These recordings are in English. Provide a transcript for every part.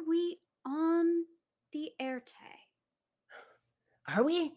we on the Éarte? Are we?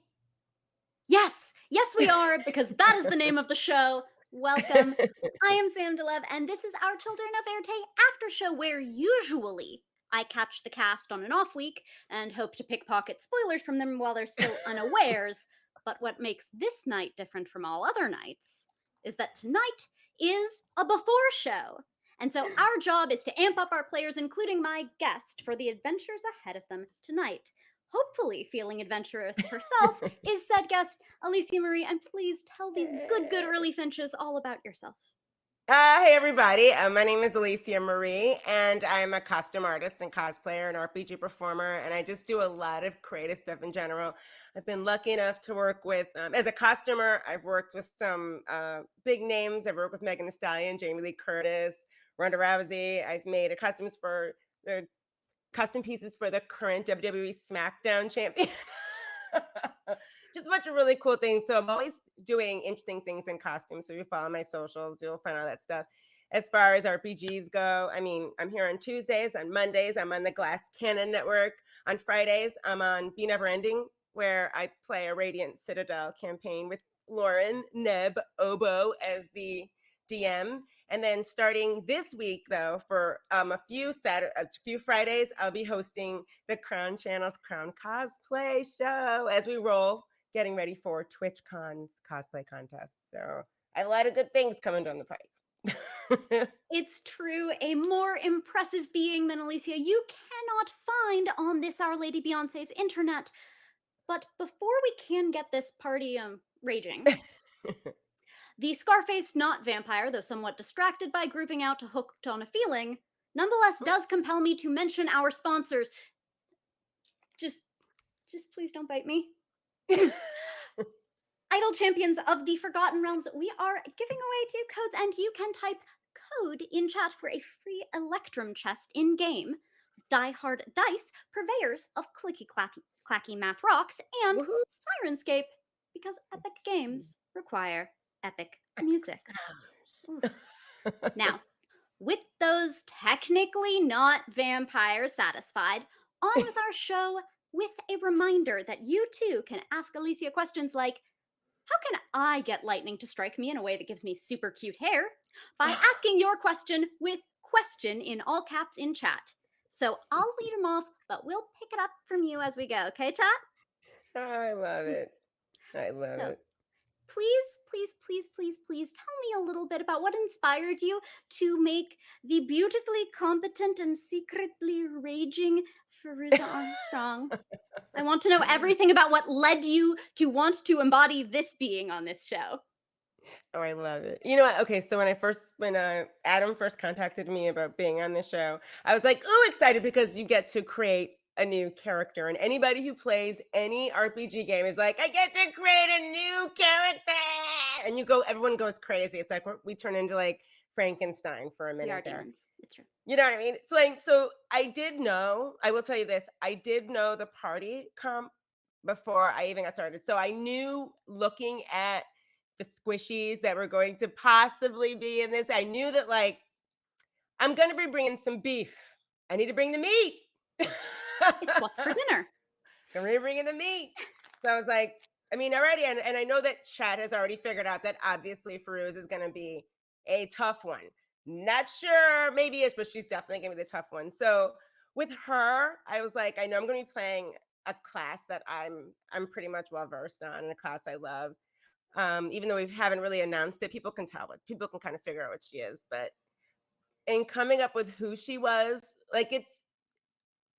Yes, we are, because that is the name of the show. Welcome. I am Sam de Leve, and this is our Children of Éarte after show, where usually I catch the cast on an off week and hope to pickpocket spoilers from them while they're still unawares. But what makes this night different from all other nights is that tonight is a before show. And so our job is to amp up our players, including my guest, for the adventures ahead of them tonight. Hopefully feeling adventurous herself is said guest, Alicia Marie, and please tell these good early finches all about yourself. Hey, everybody. My name is Alicia Marie, and I'm a costume artist and cosplayer and RPG performer, and I just do a lot of creative stuff in general. I've been lucky enough to work with, as a costumer, I've worked with some big names. I've worked with Megan Thee Stallion, Jamie Lee Curtis, Ronda Rousey. I've made costumes for the custom pieces for the current WWE SmackDown champion. Just a bunch of really cool things. So I'm always doing interesting things in costumes. So if you follow my socials, you'll find all that stuff. As far as RPGs go, I mean, I'm here on Tuesdays. On Mondays, I'm on the Glass Cannon Network. On Fridays, I'm on Be Never Ending, where I play a Radiant Citadel campaign with Lauren Neb Oboe as the DM. And then starting this week, though, for a few Fridays, I'll be hosting the Crown Channel's Crown Cosplay Show as we roll, getting ready for TwitchCon's cosplay contest. So I have a lot of good things coming down the pike. It's true, a more impressive being than Alicia you cannot find on this Our Lady Beyonce's internet. But before we can get this party raging, the Scarface not vampire, though somewhat distracted by grooving out to Hooked on a Feeling, nonetheless does compel me to mention our sponsors. Just please don't bite me. Idol Champions of the Forgotten Realms, we are giving away 2 codes, and you can type code in chat for a free Electrum chest in game. Die Hard Dice, purveyors of clicky clacky math rocks, and Woohoo. Sirenscape, because epic games require epic music. Now, with those technically not vampires satisfied, on with our show with a reminder that you too can ask Alicia questions like, how can I get lightning to strike me in a way that gives me super cute hair? By asking your question with question in all caps in chat. So I'll lead them off, but we'll pick it up from you as we go, okay, chat? I love it. I love So it. please tell me a little bit about what inspired you to make the beautifully competent and secretly raging Fairuza Armstrong. I want to know everything about what led you to want to embody this being on this show. Oh, I love it. You know what? Okay, so when Adam first contacted me about being on the show, I was like, oh, excited because you get to create a new character. And anybody who plays any RPG game is like, I get to create a new character. And everyone goes crazy. It's like we turn into like Frankenstein for a We are minute there. demons. It's true. You know what I mean? So I did know, I will tell you this, I did know the party comp before I even got started. So I knew, looking at the squishies that were going to possibly be in this, I knew that, like, I'm going to be bringing some beef. I need to bring the meat. It's what's for dinner. I'm going to bring in the meat. So I was like, I mean, already, and I know that chat has already figured out that obviously Farouza is going to be a tough one. Not sure, maybe is, but she's definitely going to be the tough one. So with her, I was like, I know I'm going to be playing a class that I'm pretty much well versed on, and a class I love. Even though we haven't really announced it, people can kind of figure out what she is. But in coming up with who she was, like, it's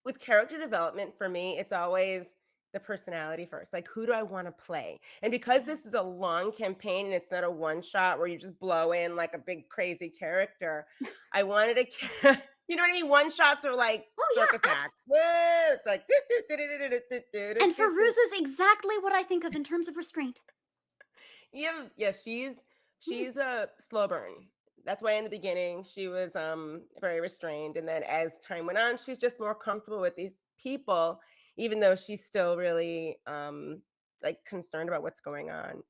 with character development for me, it's always the personality first. Like, who do I want to play? And because this is a long campaign and it's not a one shot where you just blow in like a big crazy character, I wanted a you know what I mean? One shots are like circus acts. Woo! It's like And Fairuza's exactly what I think of in terms of restraint. yeah, she's a slow burn. That's why in the beginning she was very restrained, and then as time went on, she's just more comfortable with these people, even though she's still really like concerned about what's going on.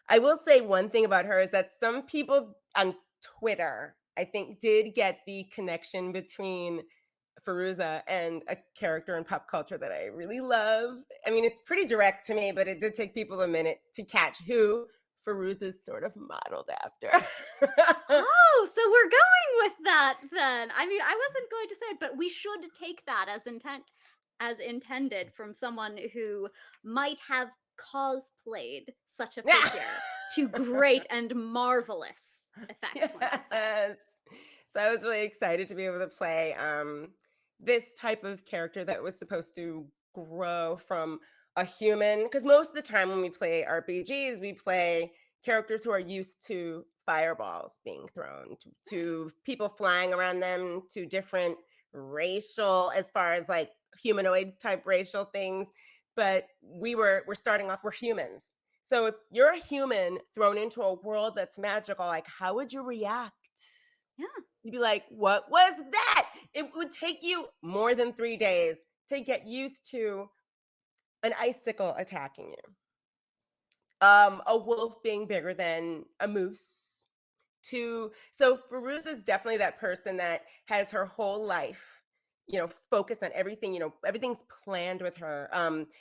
I will say one thing about her is that some people on Twitter, I think, did get the connection between Fairuza, and a character in pop culture that I really love. I mean, it's pretty direct to me, but it did take people a minute to catch who Fairuza's sort of modeled after. Oh, so we're going with that then. I mean, I wasn't going to say it, but we should take that as intended from someone who might have cosplayed such a figure to great and marvelous effect, one could say. Yes. So I was really excited to be able to play this type of character that was supposed to grow from a human. Because most of the time when we play RPGs, we play characters who are used to fireballs being thrown, to people flying around them, to different racial, as far as like humanoid type racial things. But we're starting off, we're humans. So if you're a human thrown into a world that's magical, like how would you react? Yeah. You'd be like, "What was that?" It would take you more than 3 days to get used to an icicle attacking you, a wolf being bigger than a moose, to so Farouza is definitely that person that has her whole life, focused on everything, everything's planned with her.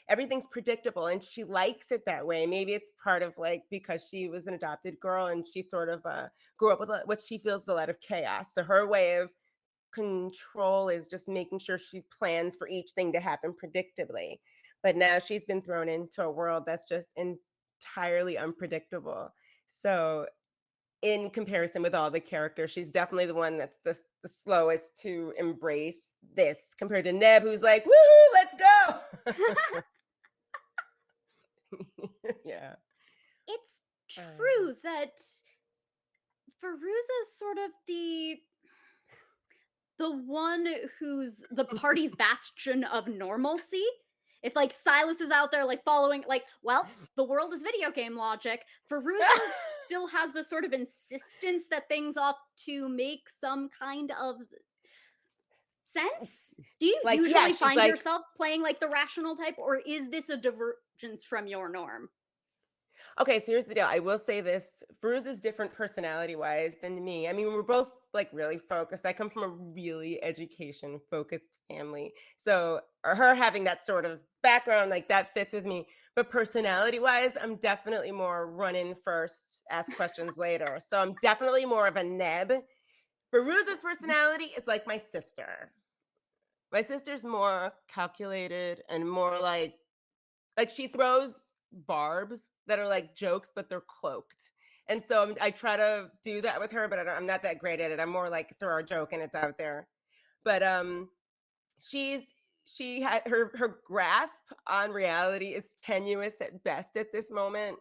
Everything's predictable and she likes it that way. Maybe it's part of like because she was an adopted girl and she sort of grew up with what she feels is a lot of chaos. So her way of control is just making sure she plans for each thing to happen predictably. But now she's been thrown into a world that's just entirely unpredictable. So in comparison with all the characters, she's definitely the one that's the slowest to embrace this compared to Neb, who's like, "Woohoo, let's go!" Yeah. It's Um, true that Farouza's sort of the one who's the party's bastion of normalcy. If like Silas is out there like following like, well, the world is video game logic. Farouza still has this sort of insistence that things ought to make some kind of sense. Do you like, yeah, usually she's find like, yourself playing like the rational type, or is this a divergence from your norm? okay, so here's the deal. I will say this: Bruce is different personality-wise than me. I mean, we're both like really focused. I come from a really education-focused family, so her having that sort of background, like that fits with me. But personality-wise, I'm definitely more run in first, ask questions later. So I'm definitely more of a Neb. Farouza's personality is like my sister. My sister's more calculated and more like she throws barbs that are like jokes, but they're cloaked. And so I try to do that with her, but I'm not that great at it. I'm more like throw a joke and it's out there. But she's she had her grasp on reality is tenuous at best at this moment.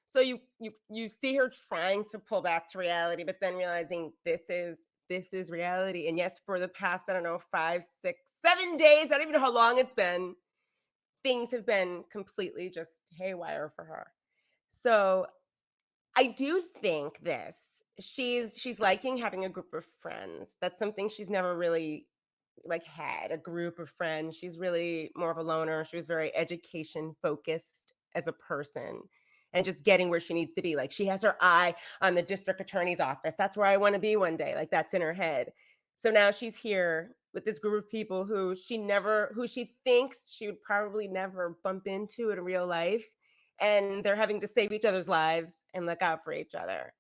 So you see her trying to pull back to reality, but then realizing this is reality. And yes, for the past, I don't know, 5, 6, 7 days, I don't even know how long it's been, things have been completely just haywire for her. So I do think this. She's liking having a group of friends. That's something she's never really like had a group of friends. She's really more of a loner. She was very education focused as a person and just getting where she needs to be. Like she has her eye on the district attorney's office. That's where I want to be one day. Like that's in her head. So now she's here with this group of people who she thinks she would probably never bump into in real life. And they're having to save each other's lives and look out for each other.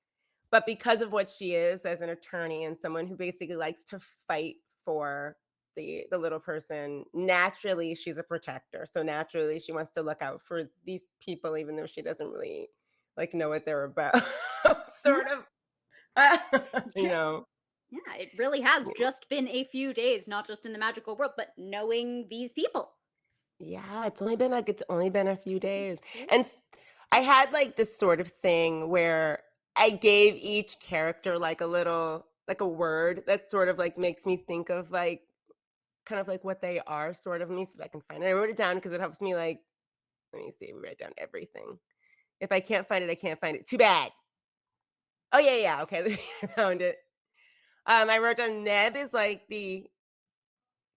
But because of what she is as an attorney and someone who basically likes to fight for the little person, naturally she's a protector. So naturally she wants to look out for these people even though she doesn't really like know what they're about. Sort of. you Yeah, know. yeah, it really has just been a few days, not just in the magical world, but knowing these people. Yeah, it's only been a few days. Days. And I had like this sort of thing where I gave each character like a little like a word that sort of like makes me think of like kind of like what they are sort of. Let me see if I can find it. I wrote it down because it helps me like let me see, we write down everything. If I can't find it, I can't find it. Too bad. Oh yeah, yeah. Okay, I found it. I wrote down Neb is like the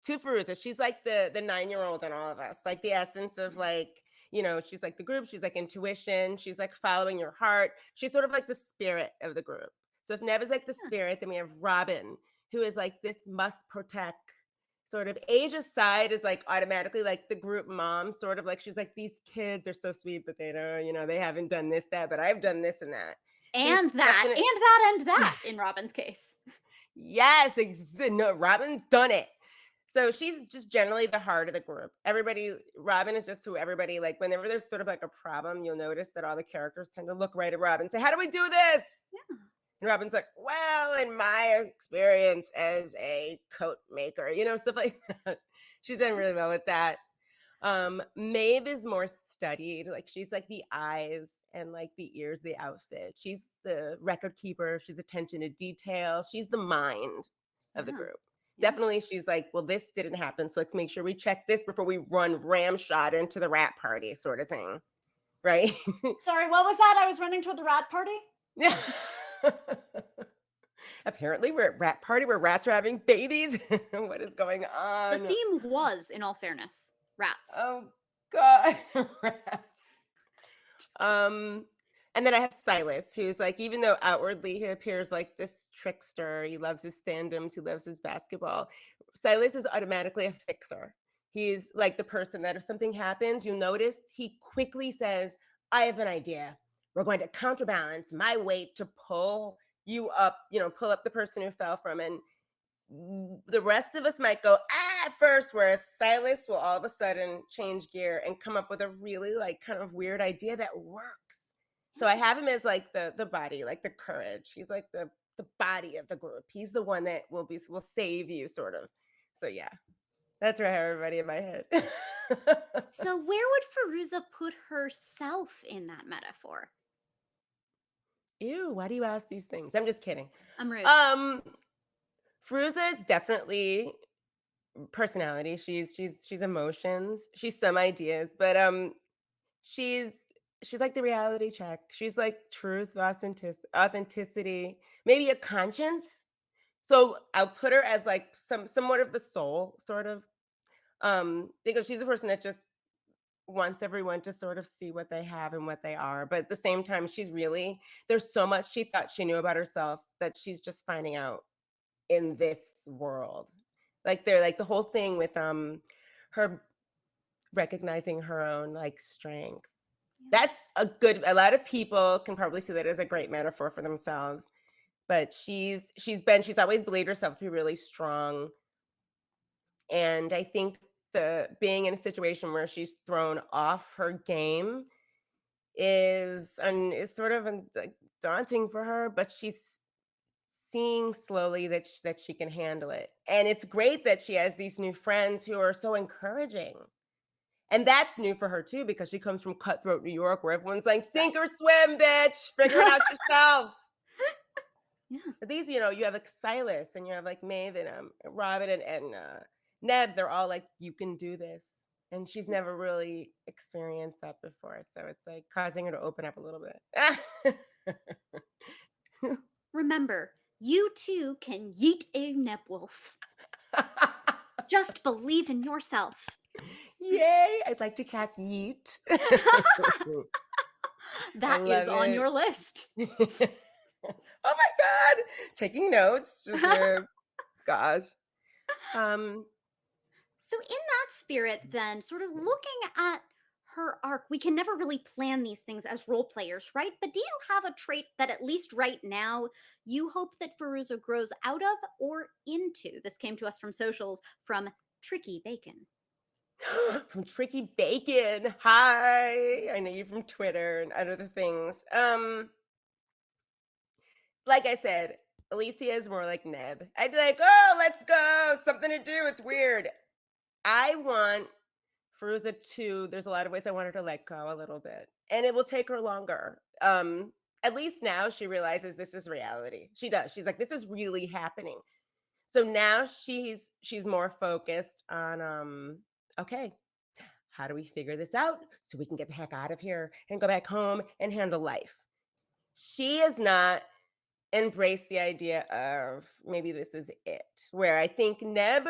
to Fairuza, she's like the 9-year-old in all of us, like the essence of like, she's like the group, she's like intuition, she's like following your heart. She's sort of like the spirit of the group. So if Neb is like the Yeah. spirit, then we have Robin, who is like this must protect. sort of age aside is like automatically like the group mom, sort of like she's like, these kids are so sweet, but they don't, they haven't done this, that, but I've done this and that. And She's that, definitely, and that, and that in Robin's case. yes, no, Robin's done it. So she's just generally the heart of the group. Everybody, Robin is just who everybody like. Whenever there's sort of like a problem, you'll notice that all the characters tend to look right at Robin and say, "How do we do this?" Yeah. And Robin's like, "Well, in my experience as a coat maker, stuff like that." She's done really well with that. Maeve is more studied. Like she's like the eyes and like the ears, the outfit. She's the record keeper. She's attention to detail. She's the mind of the Yeah. group. Yeah. Definitely, she's like, well, this didn't happen. So let's make sure we check this before we run ramshot into the rat party, sort of thing. Right? Sorry, what was that? I was running toward the rat party? Yeah. Apparently, we're at rat party where rats are having babies. What is going The on? theme was, in all fairness, rats. Oh God, rats. Just kidding. Um, and then I have Silas, who's like, even though outwardly he appears like this trickster, he loves his fandoms, he loves his basketball. Silas is automatically a fixer. He's like the person that if something happens, you notice he quickly says, I have an idea. We're going to counterbalance my weight to pull you up, pull up the person who fell from. And the rest of us might go at first, whereas Silas will all of a sudden change gear and come up with a really like kind of weird idea that works. So I have him as like the body, like the courage. He's like the body of the group. He's the one that will save you, sort of. So yeah, that's where I have everybody in my head. So where would Farouza put herself in that metaphor? Ew, why do you ask these things? I'm just kidding. I'm rude. Um, Fruza is definitely personality. She's emotions. She's some ideas, but she's she's like the reality check. She's like truth, authenticity, maybe a conscience. So I'll put her as like somewhat of the soul, sort of, because she's a person that just wants everyone to sort of see what they have and what they are. But at the same time, there's so much she thought she knew about herself that she's just finding out in this world. Like they're like the whole thing with her recognizing her own like strength. Yeah. That's a lot of people can probably see that as a great metaphor for themselves. But she's always believed herself to be really strong. And I think the being in a situation where she's thrown off her game is sort of like daunting for her, but she's seeing slowly that she can handle it. And it's great that she has these new friends who are so encouraging. And that's new for her too, because she comes from cutthroat New York, where everyone's like, sink or swim, bitch, figure it out yourself. Yeah. But these, you have like Silas and you have like Maeve and Robin and Neb. They're all like, you can do this. And she's never really experienced that before. So it's like causing her to open up a little bit. Remember, you too can yeet a nebwolf. Just believe in yourself. Yay! I'd like to cast Yeet. I That is love on it. your list. Oh my god! Taking notes. Just gosh. Um, So, in that spirit, then, sort of looking at her arc, we can never really plan these things as role players, right? But do you have a trait that, at least right now, you hope that Farouza grows out of or into? This came to us from socials from Tricky Bacon. from Tricky Bacon. Hi. I know you from Twitter and other things. Like I said, Alicia is more like Neb. I'd be like, oh, let's go. Something to do. It's weird. I want Fairuza too, there's a lot of ways I want her to let go a little bit, and it will take her longer. At least now she realizes this is reality. She does. She's like, this is really happening. So now she's more focused on okay, how do we figure this out so we can get the heck out of here and go back home and handle life? She is not embraced the idea of maybe this is it. Where I think Neb,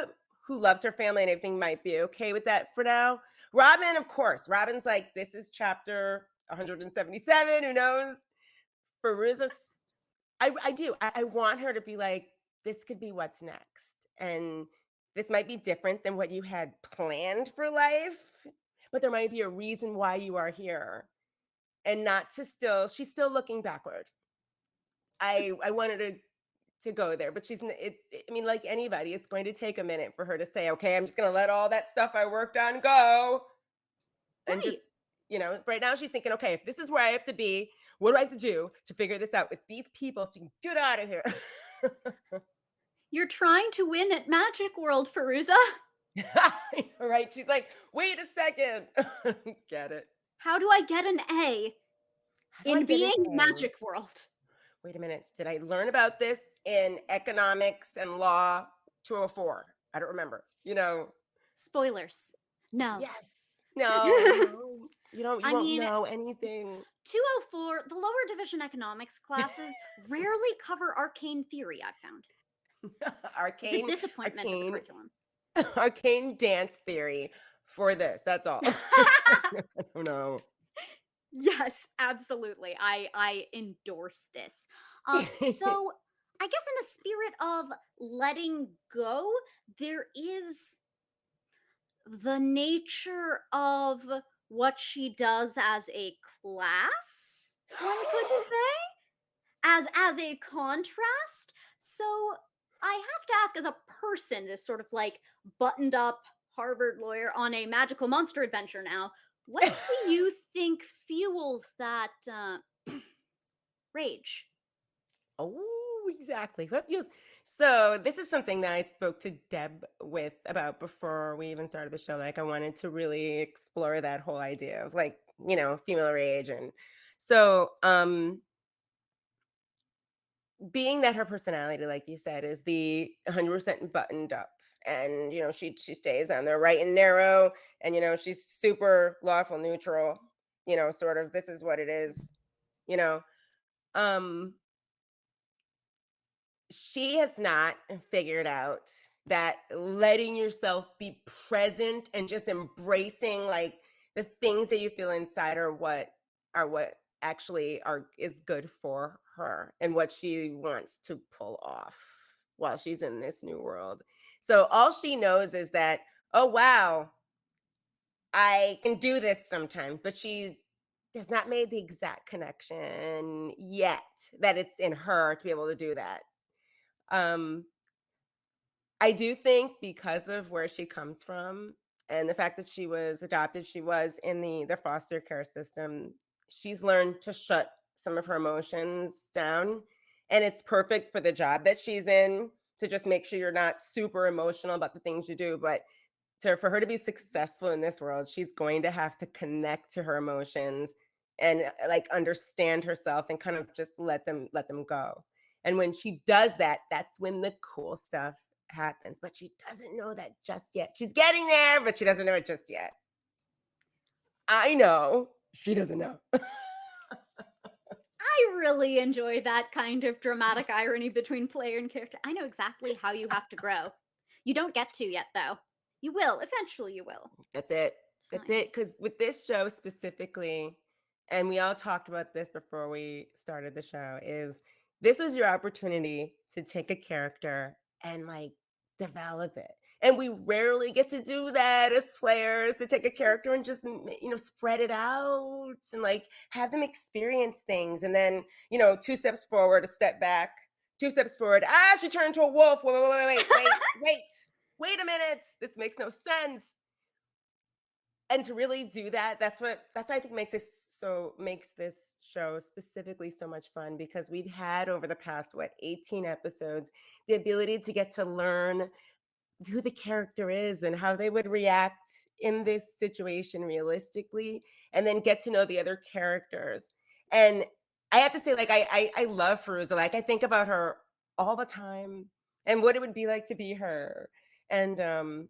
who loves her family and everything, might be okay with that for now. Robin, of course, Robin's like, this is chapter 177. Who knows? Fairuza, I do. I want her to be like, this could be what's next. And this might be different than what you had planned for life, but there might be a reason why you are here. And not to still she's still looking backward. I wanted to go there, but I mean, like anybody, it's going to take a minute for her to say, okay, I'm just going to let all that stuff I worked on go. And Right. just, right now she's thinking, okay, if this is where I have to be, what do I have to do to figure this out with these people so you can get out of here? You're trying to win at Magic World, Fairuza. Right. She's like, wait a second. Get it. How do I get an A How do I in get an being A? Magic World? Wait a minute. Did I learn about this in economics and law 204? I don't remember. Spoilers. No. Yes. No, no. You I won't mean, know anything. 204, the lower division economics classes rarely cover arcane theory, I've found. It's a arcane, disappointment to the arcane, curriculum. arcane dance theory for this. That's all. I don't know. Yes, absolutely. I endorse this. So I guess in the spirit of letting go, there is the nature of what she does as a class, one could say, as a contrast. So I have to ask, as a person, this sort of like buttoned up Harvard lawyer on a magical monster adventure now, what do you think fuels that rage? Oh, exactly. What feels so this is something that I spoke to Deb with about before we even started the show. Like I wanted to really explore that whole idea of like, female rage. And so being that her personality, like you said, is the 100% buttoned up. And she stays on the right and narrow, and she's super lawful neutral, sort of this is what it is, you know. Um she has not figured out that letting yourself be present and just embracing like the things that you feel inside are what actually are is good for her and what she wants to pull off while she's in this new world. So all she knows is that, oh wow, I can do this sometimes, but she has not made the exact connection yet that it's in her to be able to do that. um I do think because of where she comes from and the fact that she was adopted, she was in the foster care system. She's learned to shut some of her emotions down, and it's perfect for the job that she's in to just make sure you're not super emotional about the things you do. But for her to be successful in this world, she's going to have to connect to her emotions and like understand herself and kind of just let them go. And when she does that, that's when the cool stuff happens. But she doesn't know that just yet. She's getting there, but she doesn't know it just yet. I know she doesn't know. I really enjoy that kind of dramatic irony between player and character. I know exactly how you have to grow. You don't get to yet, though. You will. Eventually, you will. That's it. It's That's fine. it. Because with this show specifically, and we all talked about this before we started the show, is this was your opportunity to take a character and like develop it. And we rarely get to do that as players to take a character and just spread it out and like have them experience things. And then 2 steps forward, a step back, 2 steps forward. Ah, she turned into a wolf. Wait, wait, wait, wait, wait, wait. Wait a minute. This makes no sense. And to really do that, that's what I think makes this show specifically so much fun, because we've had over the past 18 episodes the ability to get to learn who the character is and how they would react in this situation realistically, and then get to know the other characters. And I have to say, like, I love Farouza. Like, I think about her all the time and what it would be like to be her. And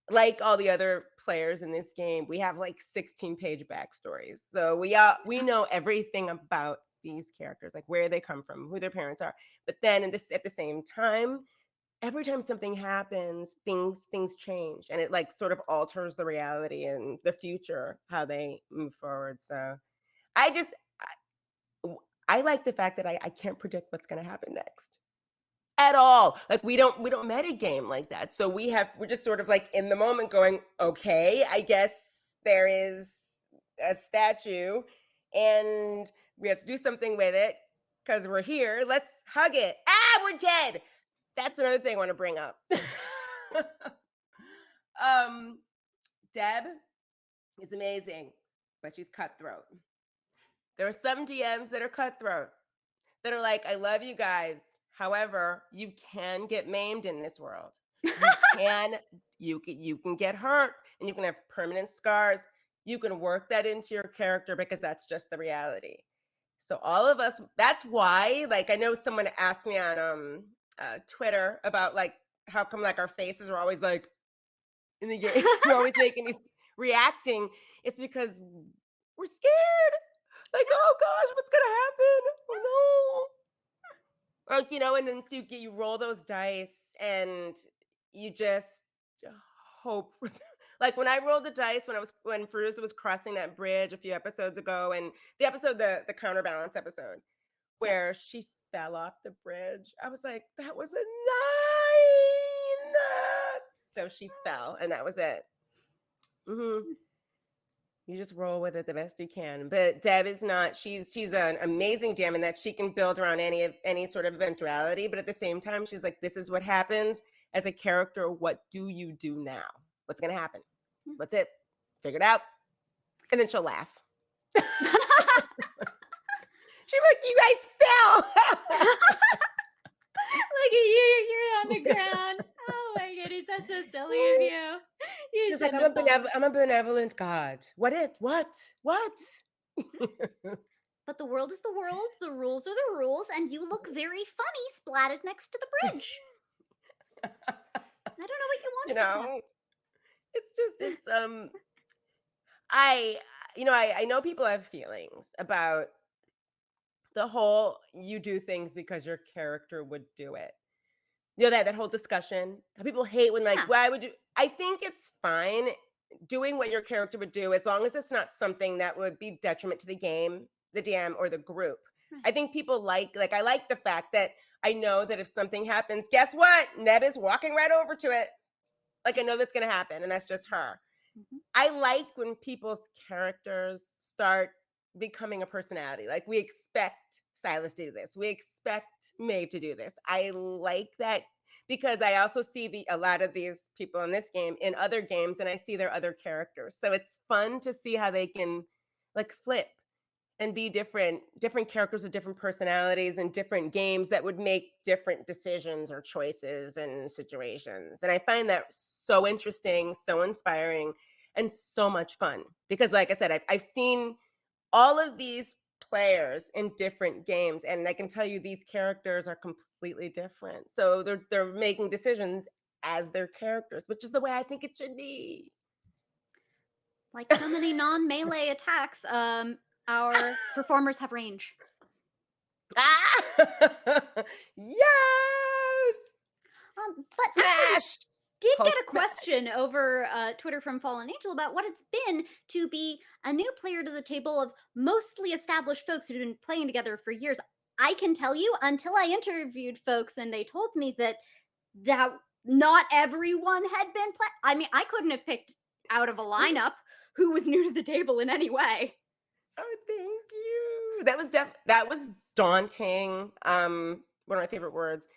like all the other players in this game, we have like 16-page backstories. So we know everything about these characters, like where they come from, who their parents are. But then at the same time, every time something happens, things change, and it like sort of alters the reality and the future, how they move forward. So I just I, w- I like the fact that I can't predict what's going to happen next. at all. Like we don't metagame like that. So we're just sort of like in the moment going, okay, I guess there is a statue and we have to do something with it because we're here. Let's hug it. Ah, we're dead. That's another thing I want to bring up. um, Deb is amazing, but she's cutthroat. There are some DMs that are cutthroat that are like, I love you guys. However, you can get maimed in this world. You can, you can get hurt and you can have permanent scars. You can work that into your character because that's just the reality. So all of us, that's why, like, I know someone asked me on Twitter about like how come like our faces are always like in the game, we're always making these reacting. It's because we're scared. Like, oh gosh, what's gonna happen? Oh no. Like, and then you roll those dice and you just hope for like when I rolled the dice when Farouza was crossing that bridge a few episodes ago, and the counterbalance episode Yep. where she fell off the bridge. I was like, that was a 9. So she fell and that was it. Mhm. You just roll with it the best you can. But Deb is not. She's an amazing DM in that she can build around any sort of eventuality. But at the same time, she's like, this is what happens as a character. What do you do now? What's gonna happen? What's it? Figure it out. And then she'll laugh. She'll be like, you guys fell. Look at you, you're on the ground. Oh my goodness, that's so silly of you. You She's like, shouldn't have fallen. I'm a benevolent God. What? But the world is the world, the rules are the rules, and you look very funny splatted next to the bridge. I don't know what you you want from that. know, it's I I know people have feelings about the whole you do things because your character would do it. That whole discussion. How people hate when like, Yeah, why would you? I think it's fine doing what your character would do as long as it's not something that would be detriment to the game, the DM, or the group. right. I think people like I like the fact that I know that if something happens, guess what? Neb is walking right over to it. Like I know that's gonna happen, and that's just her. Mhm. I like when people's characters start becoming a personality. Like we expect Silas to do this. We expect Maeve to do this. I like that because I also see a lot of these people in this game in other games and I see their other characters. So it's fun to see how they can like flip and be different characters with different personalities and different games that would make different decisions or choices and situations. And I find that so interesting, so inspiring, and so much fun because like I said, I've seen all of these players in different games and I can tell you these characters are completely different. So they're making decisions as their characters, which is the way I think it should be. Like so many non-melee attacks, our performers have range. Ah! Yes! But actually, Smash! did get Hulk a question over Twitter from Fallen Angel about what it's been to be a new player to the table of mostly established folks who've been playing together for years. I can tell you, until I interviewed folks and they told me that not everyone had been playing. I mean, I couldn't have picked out of a lineup who was new to the table in any way. Oh, thank you. That was daunting. One of my favorite words.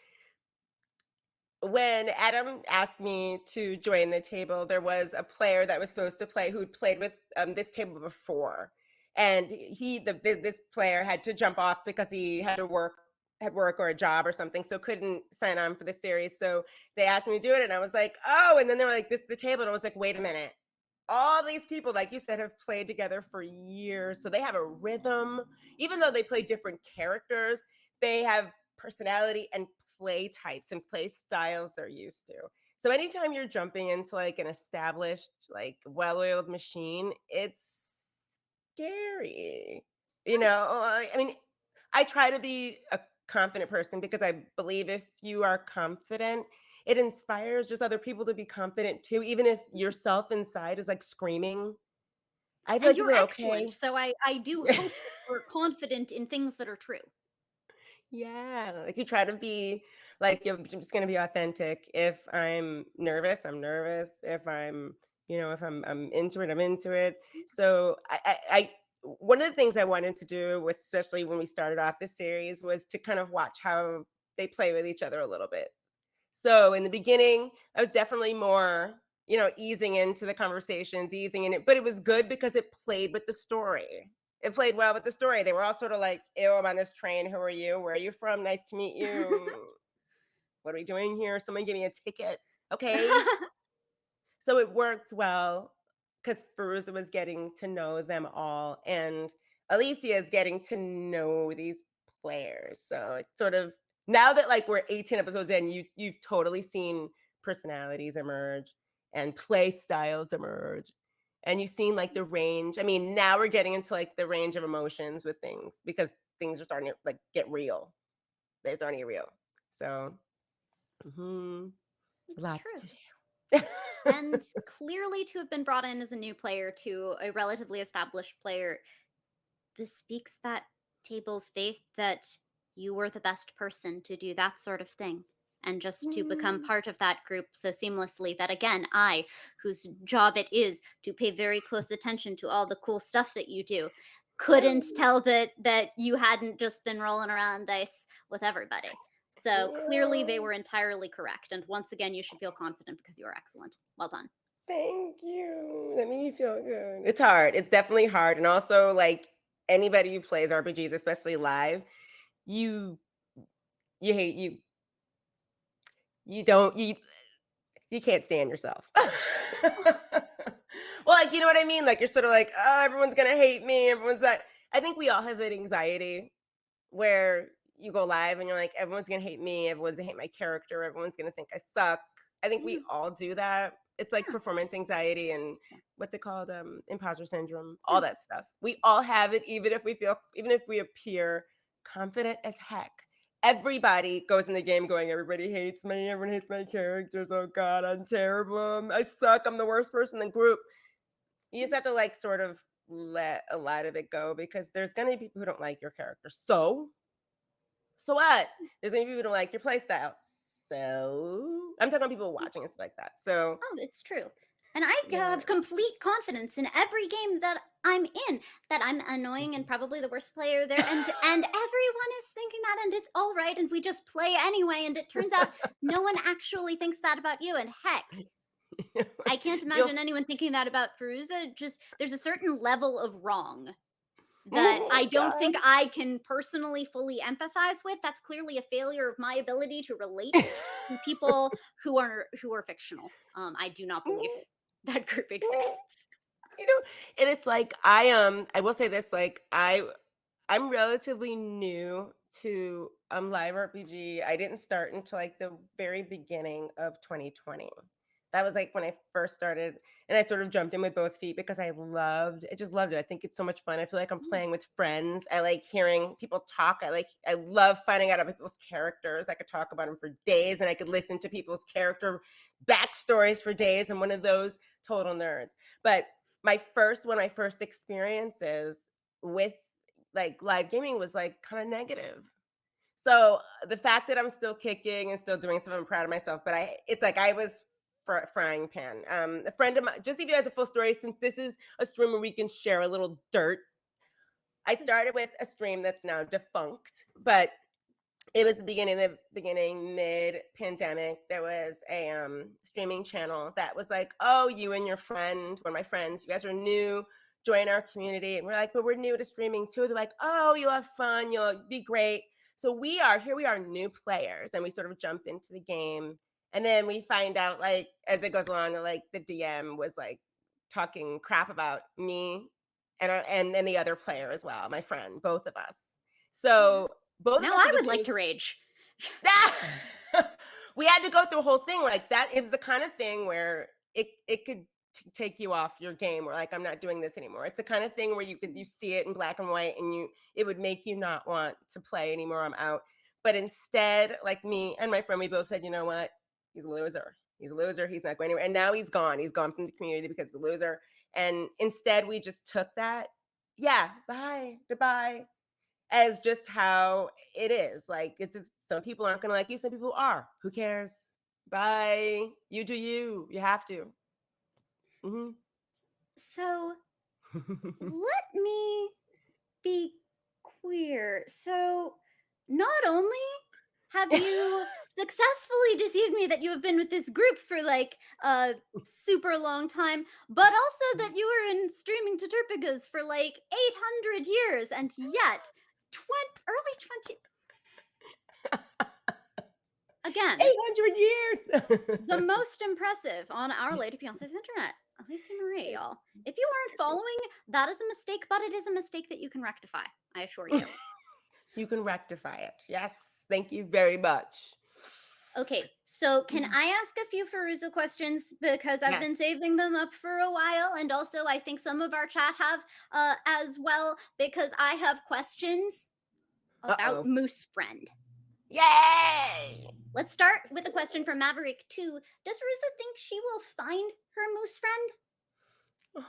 When Adam asked me to join the table, there was a player that was supposed to play who'd played with this table before, and this player had to jump off because he had work or a job or something, so couldn't sign on for the series. So they asked me to do it, and I was like, oh, and then they were like, this is the table, and I was like, wait a minute. All these people, like you said, have played together for years, so they have a rhythm. Even though they play different characters, they have personality and play types and play styles they're used to. So anytime you're jumping into like an established, like well-oiled machine, it's scary. I mean, I try to be a confident person because I believe if you are confident, it inspires just other people to be confident too, even if yourself inside is like screaming. I feel And like you're people are excellent. okay. So I do hope that you're confident in things that are true. Yeah, like you try to be like you're just gonna be authentic. If I'm nervous, I'm nervous. If I'm, if I'm into it, I'm into it. So one of the things I wanted to do with, especially when we started off this series, was to kind of watch how they play with each other a little bit. So in the beginning, I was definitely more, easing into the conversations, easing in it, but it was good because it played with the story. It played well with the story. They were all sort of like, ew, I'm on this train. Who are you? Where are you from? Nice to meet you. What are we doing here? Someone give me a ticket. Okay. So it worked well because Farouza was getting to know them all, and Alicia is getting to know these players. So it's sort of now that like we're 18 episodes in, you've totally seen personalities emerge and play styles emerge. And you've seen like the range. I mean, now we're getting into like the range of emotions with things because things are starting to like get real. They're starting to get real. So It's lots true. to do. And clearly to have been brought in as a new player to a relatively established player bespeaks that table's faith that you were the best person to do that sort of thing. And just to become part of that group so seamlessly that, again, I, whose job it is to pay very close attention to all the cool stuff that you do, couldn't tell that you hadn't just been rolling around dice with everybody. So clearly they Yeah. were entirely correct. And once again, you should feel confident because you are excellent. Well done. Thank you. That made me feel good. It's hard. It's definitely hard. And also, like anybody who plays RPGs, especially live, you you hate you don't you can't stand yourself. Well, like you know what I mean? Like you're sort of like, oh, everyone's gonna hate me. Everyone's that. I think we all have that anxiety where you go live and you're like, everyone's gonna hate me, everyone's gonna hate my character, everyone's gonna think I suck. I think we Mm, all do that. It's like yeah, performance anxiety and yeah, what's it called? Imposter syndrome, yeah. all that stuff. We all have it, even if we appear confident as heck. Everybody goes in the game going, everybody hates me, everyone hates my characters. Oh God, I'm terrible. I suck. I'm the worst person in the group. You just have to like sort of let a lot of it go because there's gonna be people who don't like your character. So what? There's gonna be people who don't like your play style. So I'm talking about people watching and stuff like that. So Oh, it's true. And I yeah. have complete confidence in every game that I'm in that I'm annoying and Mhm. probably the worst player there and everyone is thinking that and it's all right and we just play anyway and it turns out no one actually thinks that about you and heck, I can't You'll imagine anyone thinking that about Farouza. Just there's a certain level of wrong that I oh don't God. think I can personally fully empathize with. That's clearly a failure of my ability to relate to people who are fictional. I do not believe that group exists. You know, and it's like I will say this, like I'm relatively new to live RPG. I didn't start until like the very beginning of 2020. That was like when I first started and I sort of jumped in with both feet because I just loved it. I think it's so much fun. I feel like I'm Mm, playing with friends. I like hearing people talk. I love finding out about people's characters. I could talk about them for days and I could listen to people's character backstories for days. I'm one of those total nerds. But my first experiences with like live gaming was like kind of negative. So the fact that I'm still kicking and still doing stuff, I'm proud of myself. But it's like I was frying pan. A friend of mine, just to give you guys a full story, since this is a stream where we can share a little dirt. I please. started with a stream that's now defunct, but it was the beginning mid pandemic. There was a streaming channel that was like, oh, you and your friend, one of my friends, you guys are new, join our community. And we're like, but we're new to streaming too. They're like, oh, you'll have fun, you'll be great. So we are new players, and we sort of jump into the game. And then we find out, like, as it goes along, like the DM was like talking crap about me and the other player as well, my friend, both of us. Yeah. So both of Now us I it was would it like to was rage. we had to go through a whole thing like that. It was the kind of thing where it could take you off your game. Or like, I'm not doing this anymore. It's the kind of thing where you see it in black and white, and it would make you not want to play anymore. I'm out. But instead, like me and my friend, we both said, you know what? He's a loser. He's a loser. He's not going anywhere. And now he's gone. He's gone from the community because he's a loser. And instead, we just took that. Yeah, bye, goodbye. as just how it is. Like it's just, some people aren't gonna like you, some people are. Who cares? Bye. You do you. You have to. Hmm. So let me be queer. So not only have you successfully deceived me that you have been with this group for like a super long time, but also that you were in streaming to Turpigas for like 800 years, and yet early 20 again, 800 the years. most impressive on Our Lady Beyonce's internet. Alicia Marie, y'all. If you aren't following, that is a mistake, but it is a mistake that you can rectify, I assure you. You can rectify it. Yes. Thank you very much. Okay, so can I ask a few Farouza questions because I've Yes. been saving them up for a while, and also I think some of our chat have as well because I have questions about Uh-oh. Moose Friend. Yay! Let's start with a question from Maverick 2. Does Farouza think she will find her Moose Friend?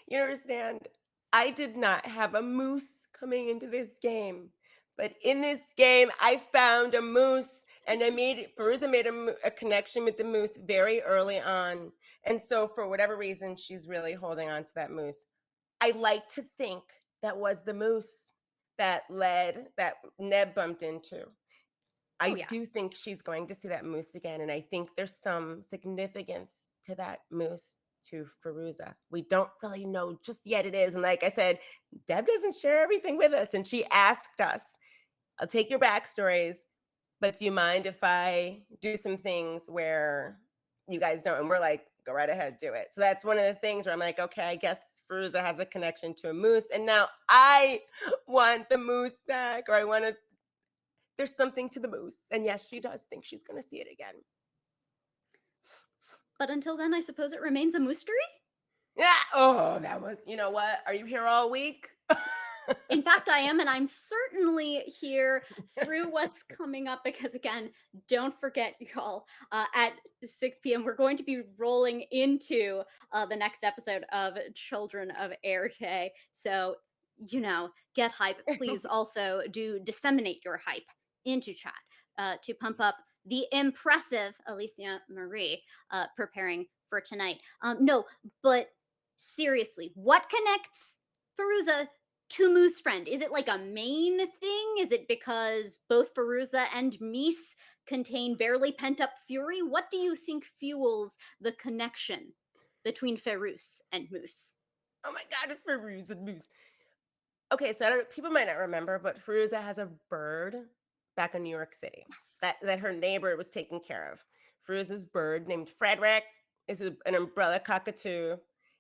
You understand? I did not have a moose coming into this game, but in this game, I found a moose, and Farouza made a connection with the moose very early on, and so for whatever reason, she's really holding on to that moose. I like to think that was the moose that Neb bumped into. I Oh yeah. do think she's going to see that moose again, and I think there's some significance to that moose to Farouza. We don't really know just yet it is. And like I said, Deb doesn't share everything with us, and she asked us, I'll take your backstories, but do you mind if I do some things where you guys don't? And we're like, go right ahead, do it. So that's one of the things where I'm like, okay, I guess Farouza has a connection to a moose, and now I want the moose back, or I want to there's something to the moose. And yes, she does think she's going to see it again. But until then, I suppose it remains a mystery? Yeah. Oh, that was, you know what? Are you here all week? In fact, I am, and I'm certainly here through what's coming up because, again, don't forget, y'all, at 6 p.m., we're going to be rolling into the next episode of Children of Éarte. So, get hype. Please also do disseminate your hype into chat to pump up the impressive Alicia Marie preparing for tonight. No, but seriously, what connects Farouza to Moose Friend? Is it like a main thing? Is it because both Farouza and Mies contain barely pent up fury? What do you think fuels the connection between Farouz and Moose? Oh my God, Farouza moose. Okay, so people might not remember, but Farouza has a bird back in New York City Yes. that her neighbor was taking care of. Farouza's bird named Frederick is an umbrella cockatoo,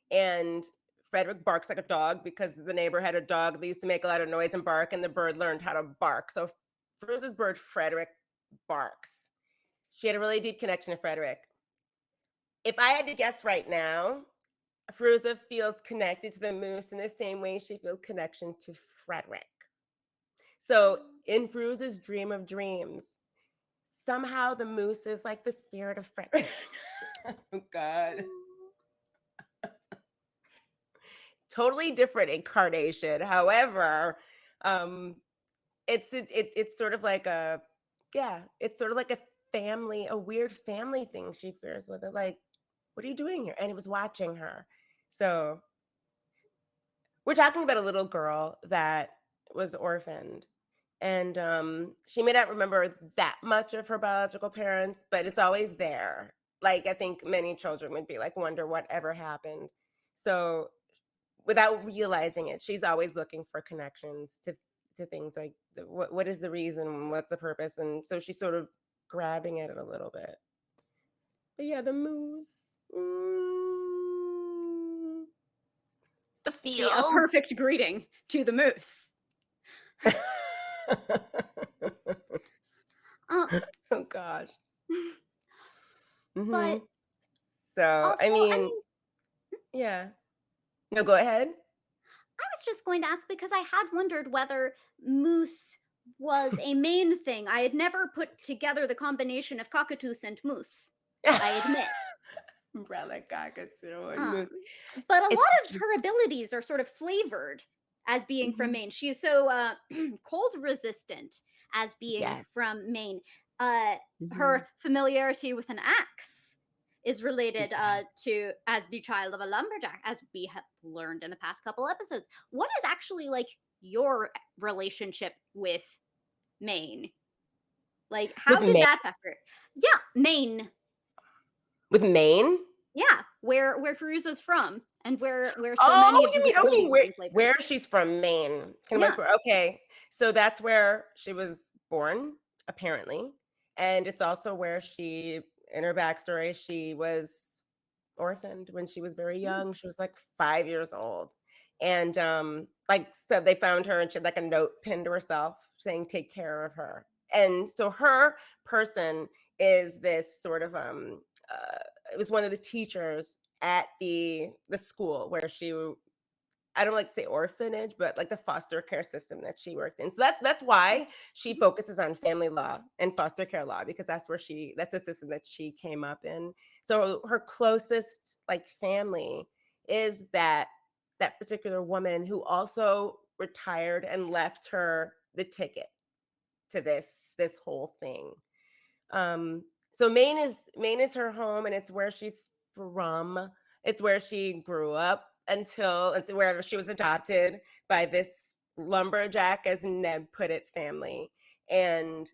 and Frederick barks like a dog because the neighbor had a dog that used to make a lot of noise and bark, and the bird learned how to bark. So Farouza's bird Frederick barks. She had a really deep connection to Frederick. If I had to guess right now, Farouza feels connected to the moose in the same way she feels connection to Frederick. So in Farouza's dream of dreams, somehow the moose is like the spirit of Frederick. Oh God. Totally different incarnation. However, um, it's sort of like it's sort of like a weird family thing she fears with it. Like, what are you doing here? And it was watching her. So we're talking about a little girl that was orphaned. And she may not remember that much of her biological parents, but it's always there. Like I think many children would be like, wonder what ever happened. So without realizing it, she's always looking for connections to things like what is the reason, what's the purpose, and so she's sort of grabbing at it a little bit. But yeah, the moose, the See, a feels. perfect greeting to the moose. Uh, Oh gosh. but So I also, I mean, mean, yeah. No, go ahead. I was just going to ask because I had wondered whether moose was a main thing. I had never put together the combination of cockatoos and moose, I admit. Umbrella cockatoo and Um, moose. but a It's lot of her abilities are sort of flavored as being from Mhm. Maine. She is so cold resistant as being Yes. from Maine. Uh, Mhm. her familiarity with an axe is related Yes. to as the child of a lumberjack, as we have learned in the past couple episodes. What is actually like your relationship with Maine? Like, With how did Maine? that factor? Yeah, Maine. With Maine? Yeah, where Farouza's from, and where so many Oh, of you these mean abilities are where being played from. she's from, Maine. Can Yeah. I okay. So that's where she was born, apparently. And it's also where she in her backstory, she was orphaned when she was very Mm, young. She was like 5 years old. And like so they found her and she had like a note pinned to herself saying take care of her. And so her person is this sort of it was one of the teachers at the school where I don't like to say orphanage, but like the foster care system that she worked in. So that's why she mhm, focuses on family law and foster care law because that's the system that she came up in. So her closest like family is that particular woman who also retired and left her the ticket to this whole thing. Um, so Maine is her home, and it's where she's from. It's where she grew up until it's wherever she was adopted by this lumberjack, as Ned put it, family. And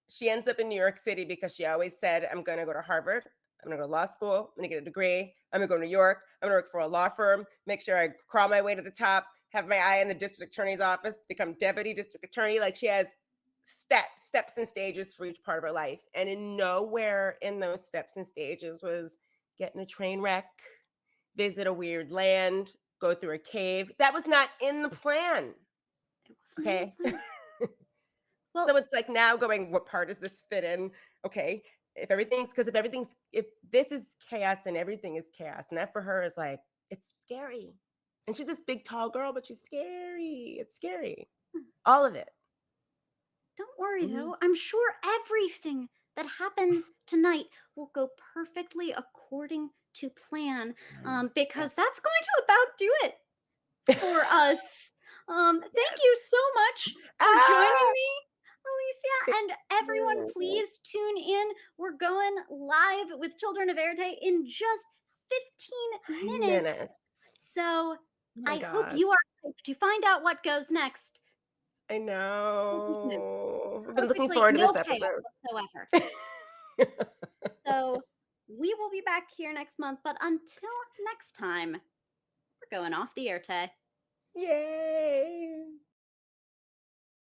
she ends up in New York City because she always said, "I'm going to go to Harvard. I'm going to go to law school. I'm going to get a degree. I'm going to go to New York. I'm going to work for a law firm. Make sure I crawl my way to the top. Have my eye in the district attorney's office. Become deputy district attorney." Like she has steps and stages for each part of her life. And in nowhere in those steps and stages was get in a train wreck, visit a weird land, go through a cave. That was not in the plan. it wasn't in the Okay. plan. Well, So it's like now going, what part does this fit in? Okay. If this is chaos and everything is chaos, and that for her is like, it's scary. And she's this big, tall girl, but she's scary. It's scary. hmm, All of it. don't worry Mhm. though. I'm sure everything that happens tonight will go perfectly according to plan, Yes. because that's going to about do it for us. Thank you so much for joining Ah! me, Alicia, and everyone. No. Please tune in. We're going live with Children of Éarte in just 15 minutes. Minutes. So Oh my I hope gosh. you are hyped to find out what goes next. I We'll be soon. know. I've been looking Perfectly forward to no this chaos episode. whatsoever. So we will be back here next month, but until next time, we're going off the Éarte. Yay.